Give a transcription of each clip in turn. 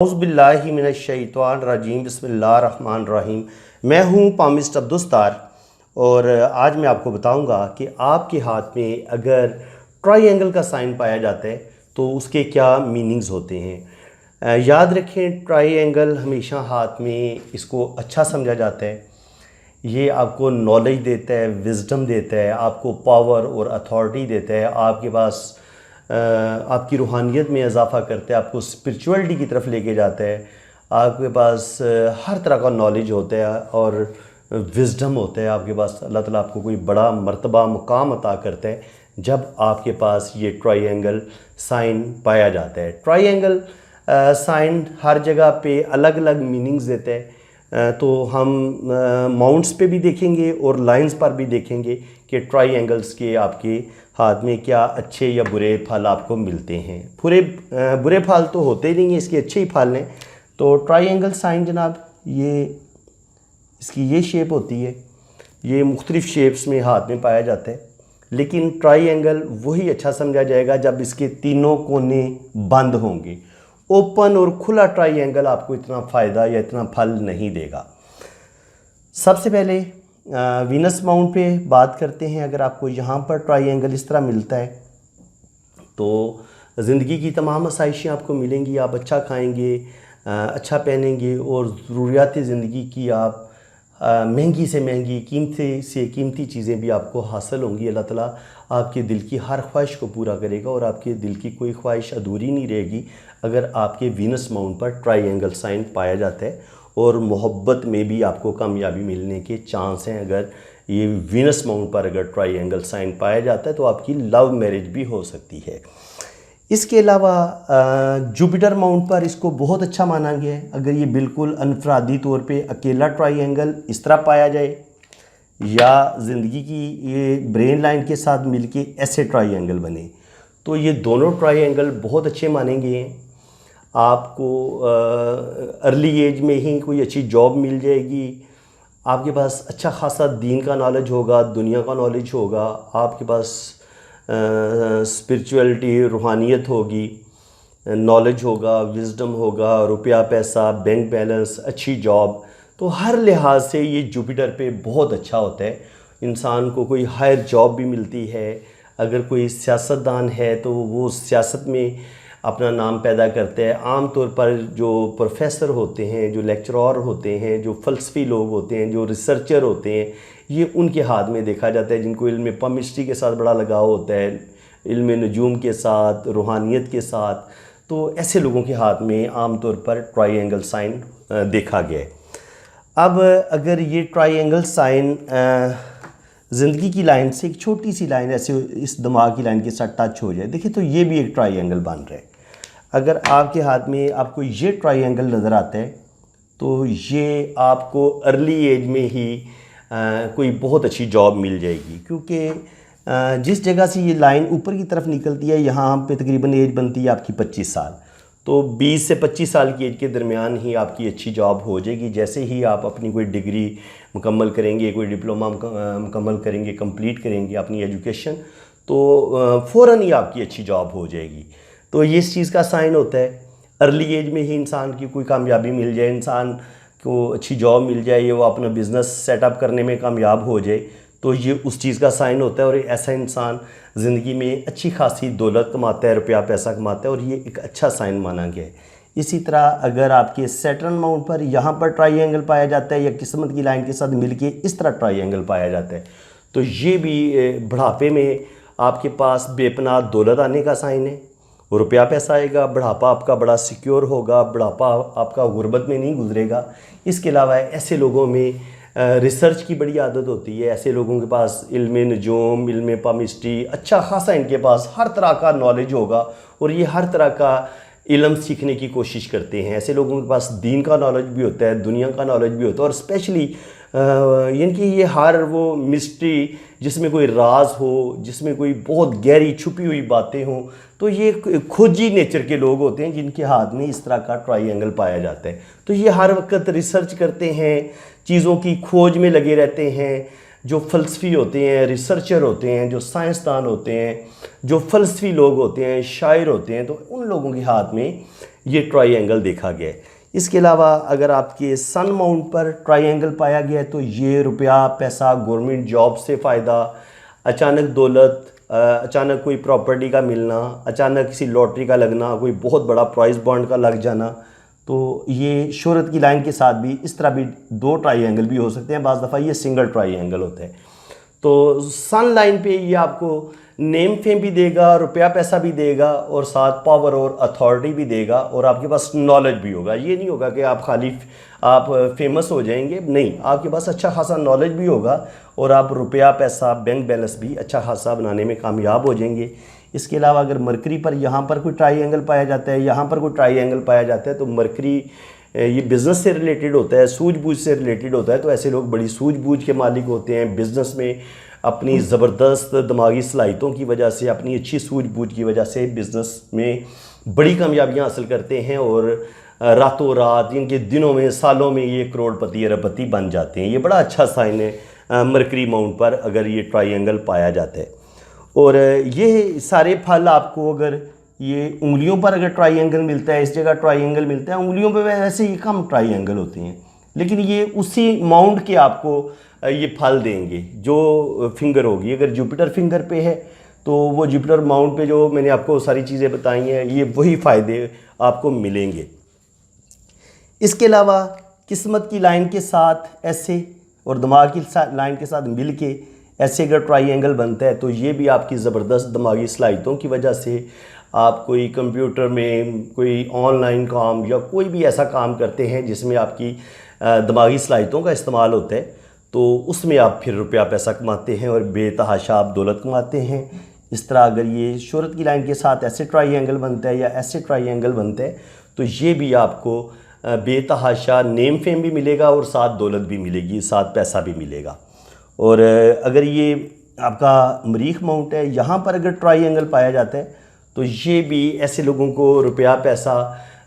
औज़ुबिल्लाहिमिनश्शैतानिर्रजीम बिस्मिल्लाहिर्रहमानिर्रहीम। मैं हूँ पामिस्ट अब्दुस्तार और आज मैं आपको बताऊँगा कि आपके हाथ में अगर ट्रायंगल का साइन पाया जाता है तो उसके क्या मीनिंग्स होते हैं। याद रखें, ट्रायंगल हमेशा हाथ में इसको अच्छा समझा जाता है। ये आपको नॉलेज देता है, विज़डम देता है, आपको पावर और अथॉरिटी देता है, आपके पास आपकी रूहानियत में इजाफ़ा करता है, आपको स्पिरिचुअलिटी की तरफ लेके जाता है, आपके पास हर तरह का नॉलेज होता है और विज़डम होता है आपके पास। अल्लाह ताला आपको कोई बड़ा मर्तबा मुकाम अता करता है जब आपके पास ये ट्रायंगल साइन पाया जाता है। ट्रायंगल साइन हर जगह पे अलग अलग मीनिंग्स देते हैं। तो हम माउंट्स पे भी देखेंगे और लाइंस पर भी देखेंगे कि ट्रायंगल्स के आपके हाथ में क्या अच्छे या बुरे फल आपको मिलते हैं। बुरे फल तो होते ही नहीं हैं, इसके अच्छे ही फल हैं। तो ट्रायंगल साइन जनाब, ये इसकी ये शेप होती है, ये मुख्तलिफ़ शेप्स में हाथ में पाया जाता है। लेकिन ट्रायंगल वही अच्छा समझा जाएगा जब इसके तीनों कोने बंद होंगे। ओपन और खुला ट्रायंगल आपको इतना फ़ायदा या इतना फल नहीं देगा। सबसे पहले वीनस माउंट पे बात करते हैं। अगर आपको यहाँ पर ट्रायंगल इस तरह मिलता है तो ज़िंदगी की तमाम आसाइशें आपको मिलेंगी। आप अच्छा खाएंगे, अच्छा पहनेंगे और ज़रूरियात ज़िंदगी की आप महंगी से महंगी, कीमती से कीमती चीज़ें भी आपको हासिल होंगी। अल्लाह ताला आपके दिल की हर ख्वाहिश को पूरा करेगा और आपके दिल की कोई ख्वाहिश अधूरी नहीं रहेगी अगर आपके वीनस माउंट पर ट्रायंगल साइन पाया जाता है। और मोहब्बत में भी आपको कामयाबी मिलने के चांस हैं। अगर ये वीनस माउंट पर अगर ट्रायंगल साइन पाया जाता है तो आपकी लव मैरिज भी हो सकती है। इसके अलावा जुपिटर माउंट पर इसको बहुत अच्छा माना गया है। अगर ये बिल्कुल अनफरादी तौर पे अकेला ट्रायंगल इस तरह पाया जाए या ज़िंदगी की ये ब्रेन लाइन के साथ मिलके ऐसे ट्रायंगल बने तो ये दोनों ट्रायंगल बहुत अच्छे माने गए हैं। आपको अर्ली एज में ही कोई अच्छी जॉब मिल जाएगी, आपके पास अच्छा खासा दीन का नॉलेज होगा, दुनिया का नॉलेज होगा, आपके पास स्पिरिचुअलिटी रूहानियत होगी, नॉलेज होगा, विज़डम होगा, रुपया पैसा, बैंक बैलेंस, अच्छी जॉब। तो हर लिहाज से ये जुपिटर पे बहुत अच्छा होता है। इंसान को कोई हायर जॉब भी मिलती है। अगर कोई सियासतदान है तो वो सियासत में अपना नाम पैदा करते हैं। आम तौर पर जो प्रोफेसर होते हैं, जो लेक्चरर होते हैं, जो फ़लसफ़ी लोग होते हैं, जो रिसर्चर होते हैं, ये उनके हाथ में देखा जाता है। जिनको इल्म पामिस्ट्री के साथ बड़ा लगाव होता है, इल्म नजूम के साथ, रूहानियत के साथ, तो ऐसे लोगों के हाथ में आम तौर पर ट्रायंगल साइन देखा गया है। अब अगर ये ट्रायंगल साइन ज़िंदगी की लाइन से एक छोटी सी लाइन ऐसे इस दिमाग की लाइन के साथ टच हो जाए, देखिए तो ये भी एक ट्रायंगल बन रहा है। अगर आपके हाथ में आपको ये ट्रायंगल नज़र आता है तो ये आपको अर्ली एज में ही कोई बहुत अच्छी जॉब मिल जाएगी। क्योंकि जिस जगह से ये लाइन ऊपर की तरफ निकलती है, यहाँ पे तकरीबन एज बनती है आपकी 25 साल। तो 20 से 25 साल की एज के दरमियान ही आपकी अच्छी जॉब हो जाएगी। जैसे ही आप अपनी कोई डिग्री मुकम्मल करेंगे, कोई डिप्लोमा मुकम्मल करेंगे, कंप्लीट करेंगे अपनी एजुकेशन, तो फ़ौरन ही आपकी अच्छी जॉब हो जाएगी। तो ये इस चीज़ का साइन होता है। अर्ली एज में ही इंसान की कोई कामयाबी मिल जाए, इंसान को अच्छी जॉब मिल जाए, वो अपना बिज़नेस सेटअप करने में कामयाब हो जाए, तो ये उस चीज़ का साइन होता है। और ऐसा इंसान ज़िंदगी में अच्छी खासी दौलत कमाता है, रुपया पैसा कमाता है, और ये एक अच्छा साइन माना गया है। इसी तरह अगर आपके सैटर्न माउंट पर यहाँ पर ट्रायंगल पाया जाता है या किस्मत की लाइन के साथ मिलके इस तरह ट्रायंगल पाया जाता है तो ये भी बुढ़ापे में आपके पास बेपनाह दौलत आने का साइन है। रुपया पैसा आएगा, बुढ़ापा आपका बड़ा सिक्योर होगा, बुढ़ापा आपका गुर्बत में नहीं गुजरेगा। इसके अलावा ऐसे लोगों में रिसर्च की बड़ी आदत होती है। ऐसे लोगों के पास इल्म नजूम, इल्म पामिस्ट्री अच्छा खासा इनके पास हर तरह का नॉलेज होगा और ये हर तरह का इल्म सीखने की कोशिश करते हैं। ऐसे लोगों के पास दीन का नॉलेज भी होता है, दुनिया का नॉलेज भी होता है, और स्पेशली इनकी ये हर वो मिस्ट्री जिसमें कोई राज हो, जिसमें कोई बहुत गहरी छुपी हुई बातें हों, तो ये खोजी नेचर के लोग होते हैं जिनके हाथ में इस तरह का ट्रायंगल पाया जाता है। तो ये हर वक्त रिसर्च करते हैं, चीज़ों की खोज में लगे रहते हैं। जो फ़लसफ़ी होते हैं, रिसर्चर होते हैं, जो साइंसदान होते हैं, जो फ़लसफ़ी लोग होते हैं, शायर होते हैं, तो उन लोगों के हाथ में ये ट्रायंगल देखा गया है। इसके अलावा अगर आपके सन माउंट पर ट्रायंगल पाया गया है तो ये रुपया पैसा, गवर्नमेंट जॉब से फ़ायदा, अचानक दौलत, अचानक कोई प्रॉपर्टी का मिलना, अचानक किसी लॉटरी का लगना, कोई बहुत बड़ा प्राइस बॉन्ड का लग जाना, तो ये शोहरत की लाइन के साथ भी इस तरह भी 2 ट्रायंगल भी हो सकते हैं। बाज़ दफ़ा ये सिंगल ट्रायंगल होते हैं। तो सन लाइन पे ये आपको नेम फेम भी देगा, रुपया पैसा भी देगा और साथ पावर और अथॉरिटी भी देगा और आपके पास नॉलेज भी होगा। ये नहीं होगा कि आप खाली आप फेमस हो जाएंगे, नहीं, आपके पास अच्छा खासा नॉलेज भी होगा और आप रुपया पैसा, बैंक बैलेंस भी अच्छा खासा बनाने में कामयाब हो जाएंगे। इसके अलावा अगर मरकरी पर यहाँ पर कोई ट्रायंगल पाया जाता है, यहाँ पर कोई ट्रायंगल पाया जाता है, तो मरकरी ये बिज़नेस से रिलेटेड होता है, सूझबूझ से रिलेटेड होता है। तो ऐसे लोग बड़ी सूझबूझ के मालिक होते हैं। बिज़नेस में अपनी ज़बरदस्त दिमागी सलाहियतों की वजह से, अपनी अच्छी सूझबूझ की वजह से बिज़नेस में बड़ी कामयाबियां हासिल करते हैं और रातों रात, इनके दिनों में, सालों में ये करोड़पति, अरबपति बन जाते हैं। ये बड़ा अच्छा साइन है मरकरी माउंट पर अगर ये ट्रायंगल पाया जाता है। और ये सारे फल आपको अगर ये उंगलियों पर अगर ट्रायंगल मिलता है, इस जगह ट्रायंगल मिलता है, उंगलियों पे वैसे ही कम ट्रायंगल होते हैं, लेकिन ये उसी माउंट के आपको ये फल देंगे जो फिंगर होगी। अगर जुपिटर फिंगर पे है तो वो जुपिटर माउंट पे जो मैंने आपको सारी चीज़ें बताई हैं, ये वही फ़ायदे आपको मिलेंगे। इसके अलावा किस्मत की लाइन के साथ ऐसे और दिमाग की लाइन के साथ मिल के ऐसे अगर ट्रायंगल बनता है तो ये भी आपकी ज़बरदस्त दिमागी सलाहियतों की वजह से आप कोई कंप्यूटर में कोई ऑनलाइन काम या कोई भी ऐसा काम करते हैं जिसमें आपकी दिमागी सलाहियतों का इस्तेमाल होता है, तो उसमें आप फिर रुपया पैसा कमाते हैं और बेतहाशा आप दौलत कमाते हैं। इस तरह अगर ये शोहरत की लाइन के साथ ऐसे ट्रायंगल बनता है या ऐसे ट्रायंगल बनता है तो ये भी आपको बेतहाशा नेम फेम भी मिलेगा और साथ दौलत भी मिलेगी, साथ पैसा भी मिलेगा। और अगर ये आपका मरीख माउंट है, यहाँ पर अगर ट्रायंगल पाया जाता है तो ये भी ऐसे लोगों को रुपया पैसा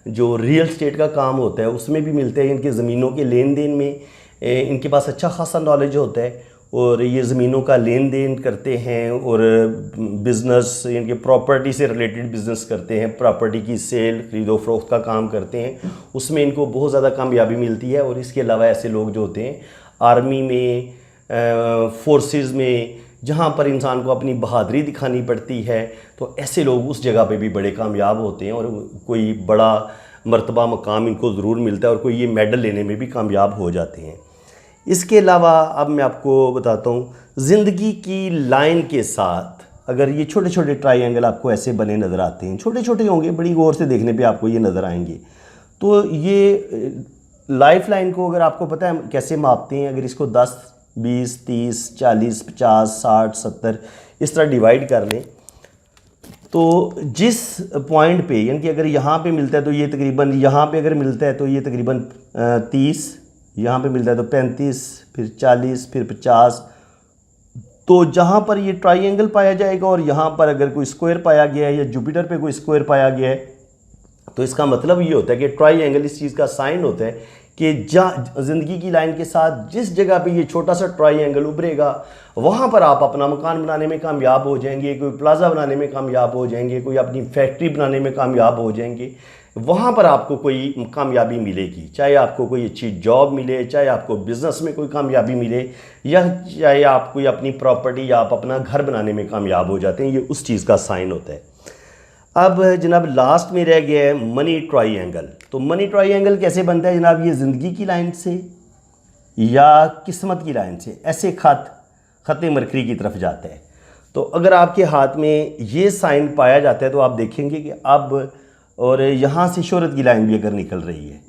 जो रियल स्टेट का काम होता है उसमें भी मिलते हैं। इनके ज़मीनों के लेन देन में इनके पास अच्छा खासा नॉलेज होता है और ये ज़मीनों का लेन देन करते हैं और बिज़नेस, इनके प्रॉपर्टी से रिलेटेड बिज़नेस करते हैं, प्रॉपर्टी की सेल, खरीदो फरोख्त का काम करते हैं, उसमें इनको बहुत ज़्यादा कामयाबी मिलती है। और इसके अलावा ऐसे लोग जो होते हैं आर्मी में, फोर्सेस में, जहाँ पर इंसान को अपनी बहादुरी दिखानी पड़ती है, तो ऐसे लोग उस जगह पे भी बड़े कामयाब होते हैं और कोई बड़ा मर्तबा मकाम इनको ज़रूर मिलता है और कोई ये मेडल लेने में भी कामयाब हो जाते हैं। इसके अलावा अब मैं आपको बताता हूँ, ज़िंदगी की लाइन के साथ अगर ये छोटे छोटे ट्रायंगल आपको ऐसे बने नज़र आते हैं, छोटे छोटे होंगे, बड़ी गौर से देखने पे आपको ये नज़र आएंगे, तो ये लाइफ लाइन को अगर आपको पता है कैसे मापते हैं, अगर इसको 10, 20, 30, 40, 50, 60, 70 इस तरह डिवाइड कर लें तो जिस पॉइंट पे, यानी कि अगर यहाँ पे मिलता है तो ये तकरीबन, यहाँ पे अगर मिलता है तो ये तकरीबन 30, यहाँ पे मिलता है तो 35, फिर 40, फिर 50, तो जहाँ पर ये ट्रायंगल पाया जाएगा और यहाँ पर अगर कोई स्क्वायर पाया गया है या जुपिटर पे कोई स्क्वायर पाया गया है तो इसका मतलब ये होता है कि ट्रायंगल इस चीज़ का साइन होता है कि ज़िंदगी की लाइन के साथ जिस जगह पे ये छोटा सा ट्रायंगल उभरेगा वहाँ पर आप अपना मकान बनाने में कामयाब हो जाएंगे, कोई प्लाजा बनाने में कामयाब हो जाएंगे, कोई अपनी फैक्ट्री बनाने में कामयाब हो जाएंगे। वहाँ पर आपको कोई कामयाबी मिलेगी, चाहे आपको कोई अच्छी जॉब मिले, चाहे आपको बिज़नेस में कोई कामयाबी मिले, या चाहे आप कोई अपनी प्रॉपर्टी या आप अपना घर बनाने में कामयाब हो जाते हैं, ये उस चीज़ का साइन होता है। अब जनाब लास्ट में रह गया है मनी ट्रायंगल। तो मनी ट्रायंगल कैसे बनता है जनाब? ये ज़िंदगी की लाइन से या किस्मत की लाइन से ऐसे खत मरकरी की तरफ जाता है। तो अगर आपके हाथ में ये साइन पाया जाता है तो आप देखेंगे कि अब, और यहाँ से शोहरत की लाइन भी अगर निकल रही है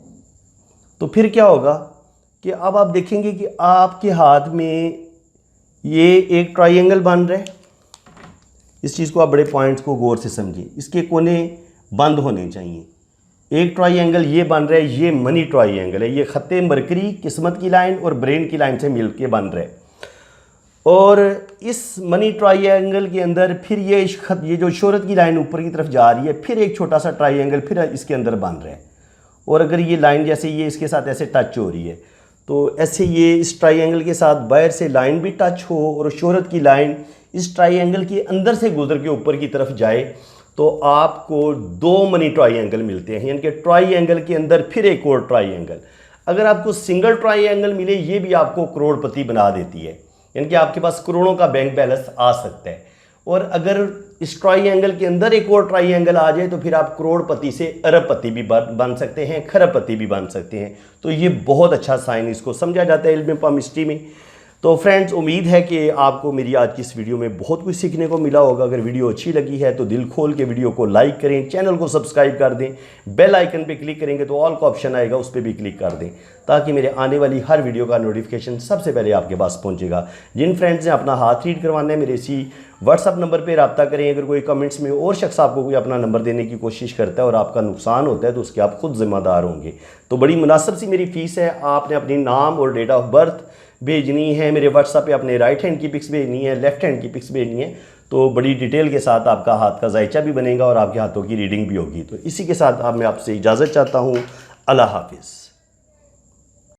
तो फिर क्या होगा कि अब आप देखेंगे कि आपके हाथ में ये एक ट्रायंगल बन रहा है। इस चीज़ को आप बड़े पॉइंट्स को गौर से समझें, इसके कोने बंद होने चाहिए। एक ट्रायंगल ये बन रहा है, ये मनी ट्रायंगल है, ये खत मरकरी, किस्मत की लाइन और ब्रेन की लाइन से मिलके बन रहा है। और इस मनी ट्रायंगल के अंदर फिर ये जो शोहरत की लाइन ऊपर की तरफ जा रही है, फिर एक छोटा सा ट्रायंगल फिर इसके अंदर बन रहा है। और अगर ये लाइन जैसे ये इसके साथ ऐसे टच हो रही है तो ऐसे ये इस ट्रायंगल के साथ बाहर से लाइन भी टच हो और शोहरत की लाइन इस ट्रायंगल के अंदर से गुजर के ऊपर की तरफ जाए तो आपको 2 मनी ट्राइंगल मिलते हैं, यानी कि ट्राइंगल के अंदर फिर एक और ट्राइंगल। अगर आपको सिंगल ट्राइंगल मिले, ये भी आपको करोड़पति बना देती है, यानी कि आपके पास करोड़ों का बैंक बैलेंस आ सकता है। और अगर इस ट्राइंगल के अंदर एक और ट्राइंगल आ जाए तो फिर आप करोड़पति से अरबपति भी बन सकते हैं, खरबपति भी बन सकते हैं। तो ये बहुत अच्छा साइन इसको समझा जाता है इल्म पामिस्ट्री में। तो फ्रेंड्स, उम्मीद है कि आपको मेरी आज की इस वीडियो में बहुत कुछ सीखने को मिला होगा। अगर वीडियो अच्छी लगी है तो दिल खोल के वीडियो को लाइक करें, चैनल को सब्सक्राइब कर दें, बेल आइकन पे क्लिक करेंगे तो ऑल का ऑप्शन आएगा, उस पर भी क्लिक कर दें, ताकि मेरे आने वाली हर वीडियो का नोटिफिकेशन सबसे पहले आपके पास पहुंचेगा। जिन फ्रेंड्स ने अपना हाथ रीड करवाना है, मेरे इसी व्हाट्सअप नंबर पर रब्ता करें। अगर कोई कमेंट्स में और शख्स आपको कोई अपना नंबर देने की कोशिश करता है और आपका नुकसान होता है तो उसके आप खुद जिम्मेदार होंगे। तो बड़ी मुनासिब सी मेरी फ़ीस है, आपने अपनी नाम और डेट ऑफ बर्थ भेजनी है, मेरे व्हाट्सएप पे अपने राइट हैंड की पिक्स भेजनी है, लेफ्ट हैंड की पिक्स भेजनी है। तो बड़ी डिटेल के साथ आपका हाथ का जायचा भी बनेगा और आपके हाथों की रीडिंग भी होगी। तो इसी के साथ अब मैं आपसे इजाज़त चाहता हूँ। अल्लाह हाफिज़।